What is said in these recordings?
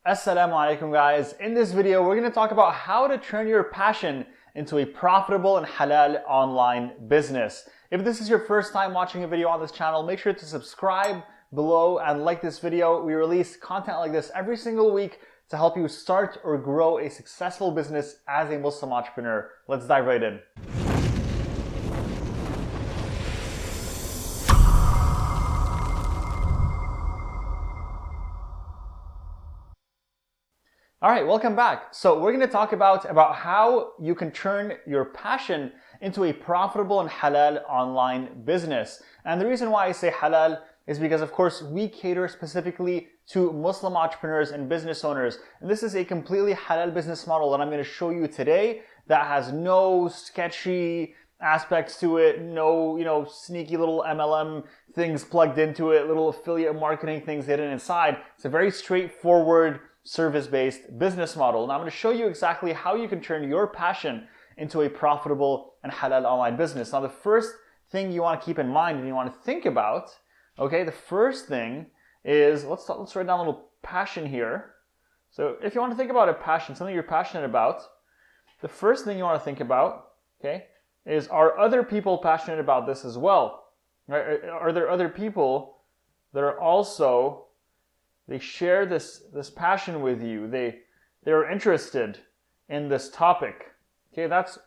Assalamu alaikum guys. In this video, we're going to talk about how to turn your passion into a profitable and halal online business. If this is your first time watching a video on this channel, make sure to subscribe below and like this video. We release content like this every single week to help you start or grow a successful business as a Muslim entrepreneur. Let's dive right in. All right, welcome back. So we're going to talk about how you can turn your passion into a profitable and halal online business. And the reason why I say halal is because, of course, we cater specifically to Muslim entrepreneurs and business owners. And this is a completely halal business model that I'm going to show you today that has no sketchy aspects to it, no, sneaky little MLM things plugged into it, little affiliate marketing things hidden inside. It's a very straightforward service-based business model. And I'm going to show you exactly how you can turn your passion into a profitable and halal online business. Now, the first thing you want to keep in mind and you want to think about, okay, the first thing is, let's write down a little passion here. So if you want to think about a passion, something you're passionate about, the first thing you want to think about, okay, is, are other people passionate about this as well? Right? Are there other people that are also, they share this passion with you. They're interested in this topic. Okay, that's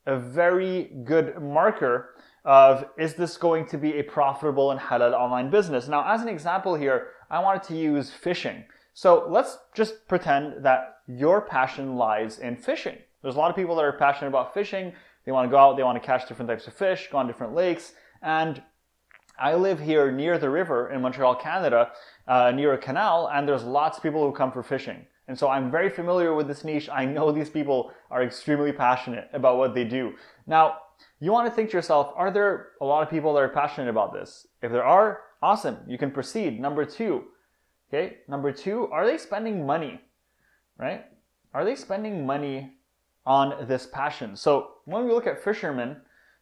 a very good marker of, is this going to be a profitable and halal online business? Now, as an example here, I wanted to use fishing. So let's just pretend that your passion lies in fishing. There's a lot of people that are passionate about fishing. They want to go out, they want to catch different types of fish, go on different lakes. And I live here near the river in Montreal, Canada, near a canal, and there's lots of people who come for fishing. And so I'm very familiar with this niche. I know these people are extremely passionate about what they do. Now, you want to think to yourself, are there a lot of people that are passionate about this? If there are, awesome, you can proceed. Number two, okay? Number two, are they spending money, right? Are they spending money on this passion? So when we look at fishermen,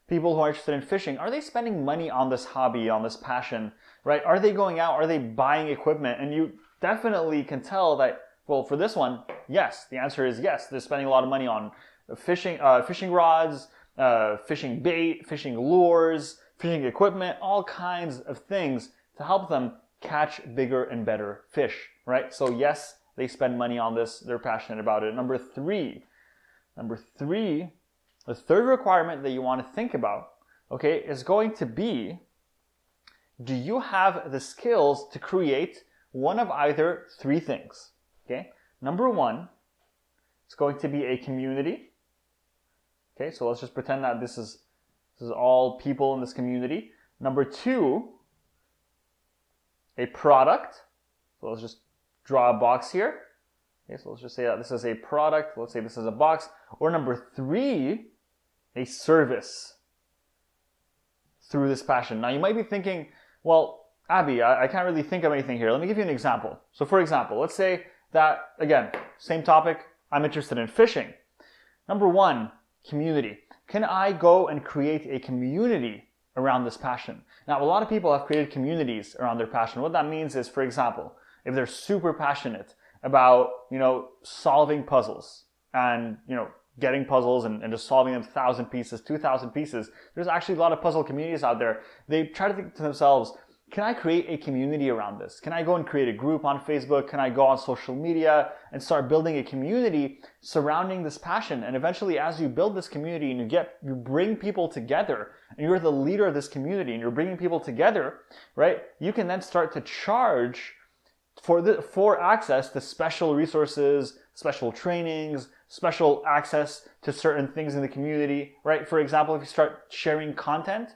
people who are interested in fishing, are they spending money on this hobby, on this passion, right? Are they going out? Are they buying equipment? And you definitely can tell that, well, for this one, yes. The answer is yes. They're spending a lot of money on fishing rods, fishing bait, fishing lures, fishing equipment, all kinds of things to help them catch bigger and better fish, right? So yes, they spend money on this. They're passionate about it. Number three, the third requirement that you want to think about, okay, is going to be, do you have the skills to create one of either three things? Okay, number one, it's going to be a community. Okay, so let's just pretend that this is all people in this community. Number two, a product. So let's just draw a box here. Okay, so let's just say that this is a product. Let's say this is a box. Or number three, a service through this passion. Now you might be thinking, well, Abby, I can't really think of anything here. Let me give you an example. So for example, let's say that, again, same topic, I'm interested in fishing. Number one, community. Can I go and create a community around this passion? Now, a lot of people have created communities around their passion. What that means is, for example, if they're super passionate about, solving puzzles and, getting puzzles and just solving them 1,000 pieces, 2,000 pieces. There's actually a lot of puzzle communities out there. They try to think to themselves, can I create a community around this? Can I go and create a group on Facebook? Can I go on social media and start building a community surrounding this passion? And eventually, as you build this community and you bring people together, and you're the leader of this community and you're bringing people together, right? You can then start to charge for access to special resources, special trainings, special access to certain things in the community, right? For example, if you start sharing content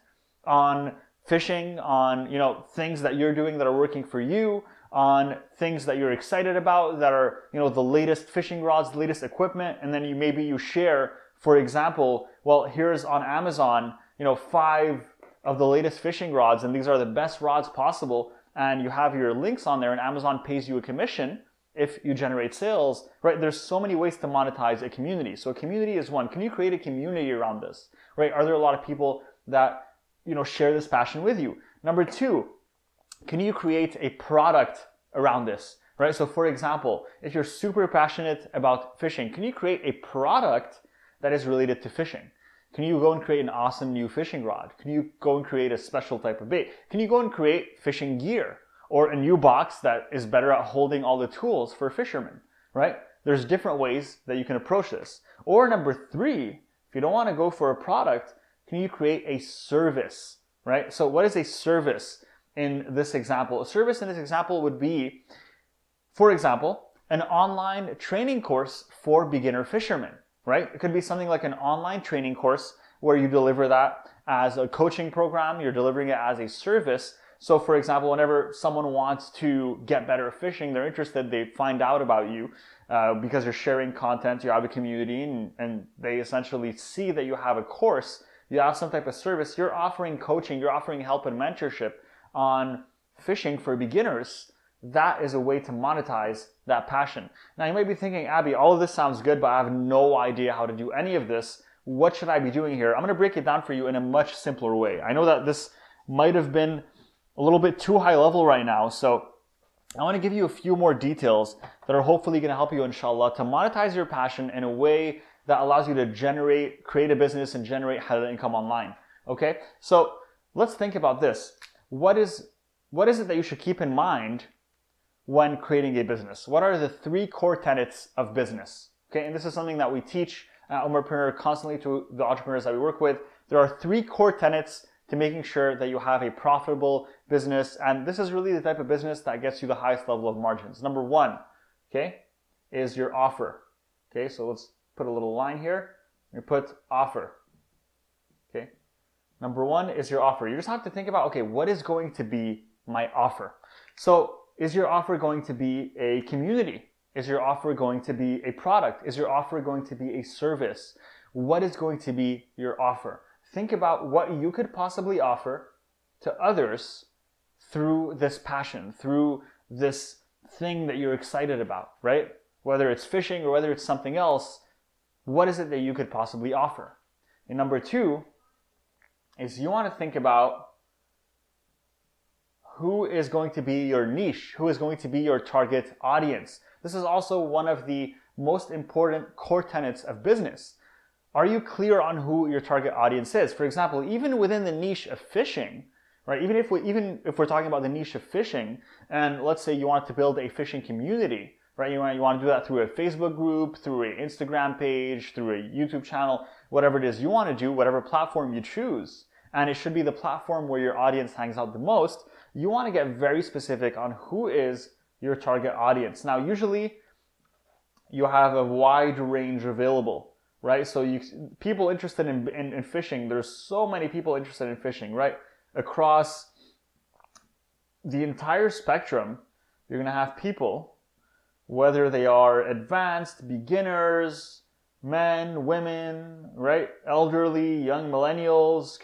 on fishing, on, things that you're doing that are working for you, on things that you're excited about that are, the latest fishing rods, the latest equipment, and then maybe you share, for example, well, here's on Amazon, 5 of the latest fishing rods, and these are the best rods possible, and you have your links on there, and Amazon pays you a commission if you generate sales, right? There's so many ways to monetize a community. So a community is one. Can you create a community around this, right? Are there a lot of people that, share this passion with you? Number two, can you create a product around this? right? So for example, if you're super passionate about fishing, can you create a product that is related to fishing? Can you go and create an awesome new fishing rod? Can you go and create a special type of bait? Can you go and create fishing gear or a new box that is better at holding all the tools for fishermen, right? There's different ways that you can approach this. Or number three, if you don't want to go for a product, can you create a service, right? So what is a service in this example? A service in this example would be, for example, an online training course for beginner fishermen, right? It could be something like an online training course where you deliver that as a coaching program, you're delivering it as a service. So for example, whenever someone wants to get better at fishing, they're interested, they find out about you because you're sharing content, you have a community, and they essentially see that you have a course, you have some type of service, you're offering coaching, you're offering help and mentorship on fishing for beginners. That is a way to monetize that passion. Now you might be thinking, Abby, all of this sounds good, but I have no idea how to do any of this. What should I be doing here? I'm going to break it down for you in a much simpler way. I know that this might have been a little bit too high level right now, so I want to give you a few more details that are hopefully going to help you, inshallah, to monetize your passion in a way that allows you to create a business and generate halal income online. Okay? So let's think about this. What is it that you should keep in mind when creating a business? What are the 3 core tenets of business? Okay, and this is something that we teach at Ummahpreneur constantly to the entrepreneurs that we work with. There are 3 core tenets to making sure that you have a profitable business, and this is really the type of business that gets you the highest level of margins. Number 1, okay, is your offer. Okay, so let's put a little line here. We put offer. Okay, number 1 is your offer. You just have to think about, okay, what is going to be my offer? So is your offer going to be a community? Is your offer going to be a product? Is your offer going to be a service? What is going to be your offer? Think about what you could possibly offer to others through this passion, through this thing that you're excited about, right? Whether it's fishing or whether it's something else, what is it that you could possibly offer? And number 2 is you want to think about who is going to be your niche, who is going to be your target audience. This is also one of the most important core tenets of business. Are you clear on who your target audience is? For example, even within the niche of fishing, right? Even if we're talking about the niche of fishing, and let's say you want to build a fishing community, right? You want to do that through a Facebook group, through an Instagram page, through a YouTube channel, whatever it is you want to do, whatever platform you choose, and it should be the platform where your audience hangs out the most. You want to get very specific on who is your target audience. Now, usually you have a wide range available, right? So people interested in fishing, there's so many people interested in fishing, right? Across the entire spectrum, you're going to have people, whether they are advanced, beginners, men, women, right? Elderly, young millennials,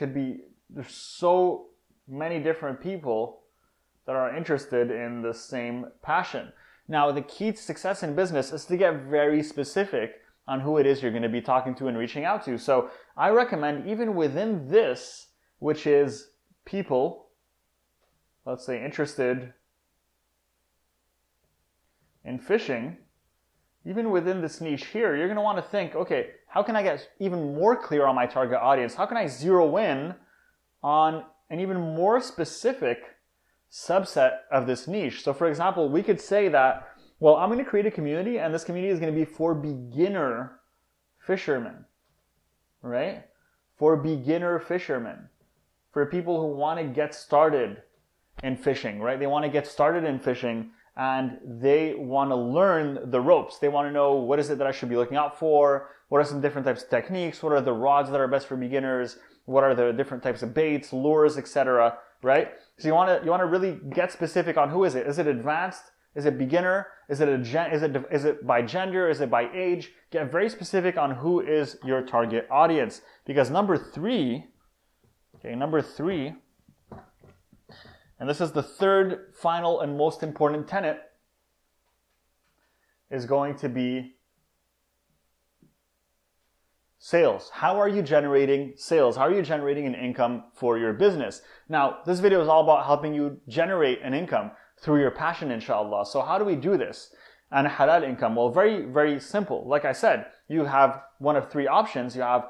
there's so many different people that are interested in the same passion. Now, the key to success in business is to get very specific on who it is you're going to be talking to and reaching out to. So I recommend, even within this, which is people, let's say, interested in fishing, even within this niche here, you're going to want to think, okay, how can I get even more clear on my target audience? How can I zero in on an even more specific subset of this niche? So for example, we could say that, well, I'm going to create a community, and this community is going to be for beginner fishermen, right? For beginner fishermen, for people who want to get started in fishing, right? They want to get started in fishing and they want to learn the ropes. They want to know, what is it that I should be looking out for? What are some different types of techniques? What are the rods that are best for beginners? What are the different types of baits, lures, etc., right? So you want to really get specific on who is it. Is it advanced? Is it beginner? Is it by gender? Is it by age? Get very specific on who is your target audience. Because number three, and this is the third, final, and most important tenet, is going to be sales. How are you generating sales? How are you generating an income for your business? Now, this video is all about helping you generate an income through your passion, inshallah. So how do we do this? And halal income, well, very, very simple. Like I said, you have one of three options. You have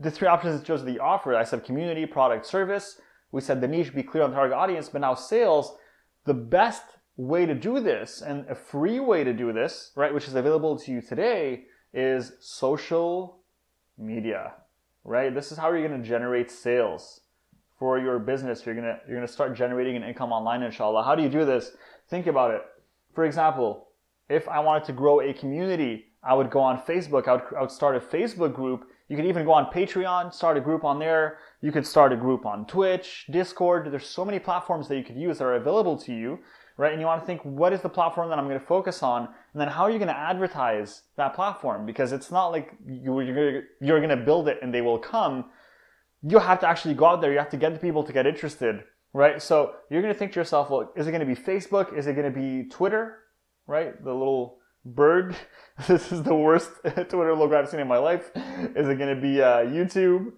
the three options that shows the offer. I said community, product, service. We said the niche, be clear on the target audience, but now sales. The best way to do this, and a free way to do this, right, which is available to you today, is social media, right? This is how you're going to generate sales for your business. You're going to start generating an income online, inshallah. How do you do this? Think about it. For example, if I wanted to grow a community, I would go on Facebook. I would start a Facebook group. You could even go on Patreon, start a group on there. You could start a group on Twitch, Discord. There's so many platforms that you could use that are available to you, right? And you want to think, what is the platform that I'm going to focus on? And then how are you going to advertise that platform? Because it's not like you're going to build it and they will come. You have to actually go out there. You have to get the people to get interested, right? So you're going to think to yourself, well, is it going to be Facebook? Is it going to be Twitter, right? The little bird. This is the worst Twitter logo I've seen in my life. Is it going to be YouTube,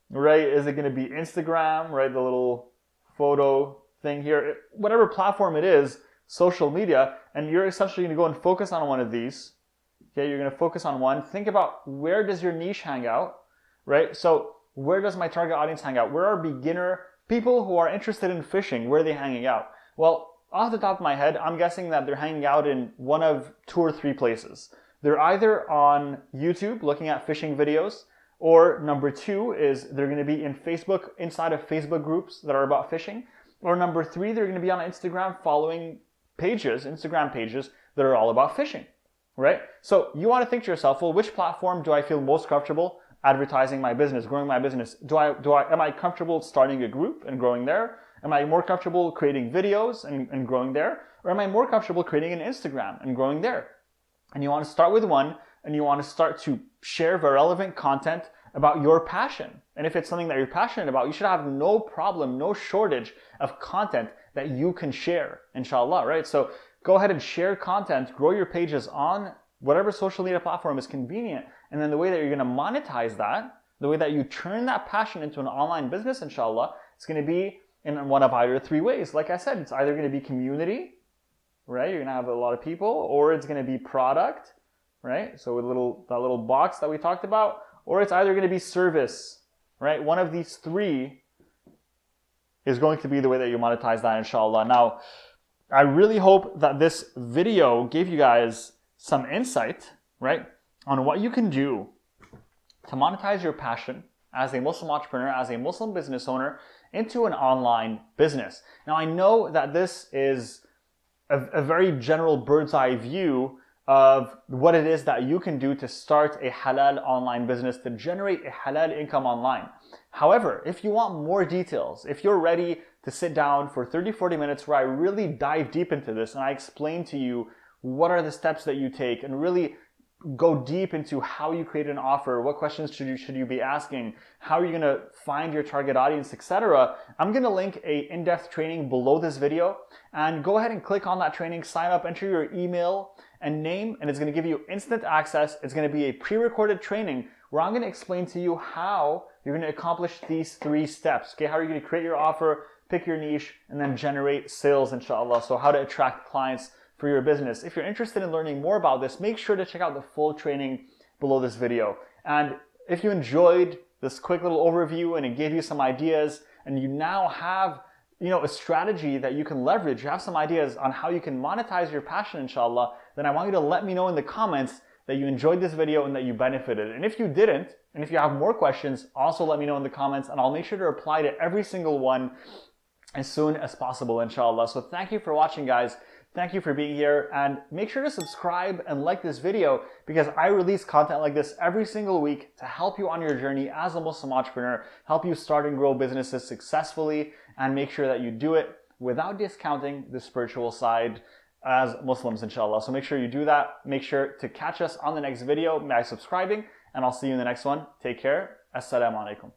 right? Is it going to be Instagram, right? The little photo thing here. Whatever platform it is, social media, and you're essentially going to go and focus on one of these. Okay, you're going to focus on one. Think about, where does your niche hang out, right? So where does my target audience hang out? Where are beginner people who are interested in fishing? Where are they hanging out? Well, off the top of my head, I'm guessing that they're hanging out in one of 2 or 3 places. They're either on YouTube looking at fishing videos, or number 2 is they're going to be in Facebook, inside of Facebook groups that are about fishing, or number 3, they're going to be on Instagram following Instagram pages that are all about fishing, right? So you want to think to yourself, well, which platform do I feel most comfortable advertising my business, growing my business? Am I comfortable starting a group and growing there? Am I more comfortable creating videos and growing there? Or am I more comfortable creating an Instagram and growing there? And you want to start with one, and you want to start to share relevant content about your passion. And if it's something that you're passionate about, you should have no problem, no shortage of content that you can share, inshallah, right? So go ahead and share content, grow your pages on whatever social media platform is convenient. And then the way that you're going to monetize that, the way that you turn that passion into an online business, inshallah, it's going to be in one of either 3 ways. Like I said, it's either going to be community, right? You're going to have a lot of people, or it's going to be product, right? So with that little box that we talked about, or it's either going to be service, right? One of these 3 is going to be the way that you monetize that, inshallah. Now, I really hope that this video gave you guys some insight, right, on what you can do to monetize your passion as a Muslim entrepreneur, as a Muslim business owner, into an online business. Now, I know that this is a very general bird's eye view of what it is that you can do to start a halal online business, to generate a halal income online. However, if you want more details, if you're ready to sit down for 30-40 minutes where I really dive deep into this and I explain to you what are the steps that you take and really go deep into how you create an offer, what questions should you be asking, how are you going to find your target audience, etc. I'm going to link a in-depth training below this video, and go ahead and click on that training, sign up, enter your email and name, and it's going to give you instant access. It's going to be a pre-recorded training where I'm going to explain to you how you're going to accomplish these 3 steps. Okay, how are you going to create your offer, pick your niche, and then generate sales, inshallah. So how to attract clients for your business. If you're interested in learning more about this, make sure to check out the full training below this video. And if you enjoyed this quick little overview and it gave you some ideas, and you now have, a strategy that you can leverage, you have some ideas on how you can monetize your passion, inshallah, then I want you to let me know in the comments that you enjoyed this video and that you benefited. And if you didn't, and if you have more questions, also let me know in the comments, and I'll make sure to reply to every single one as soon as possible, inshallah. So thank you for watching, guys. Thank you for being here, and make sure to subscribe and like this video, because I release content like this every single week to help you on your journey as a Muslim entrepreneur, help you start and grow businesses successfully, and make sure that you do it without discounting the spiritual side as Muslims, inshallah. So make sure you do that. Make sure to catch us on the next video by subscribing, and I'll see you in the next one. Take care. Assalamu alaikum.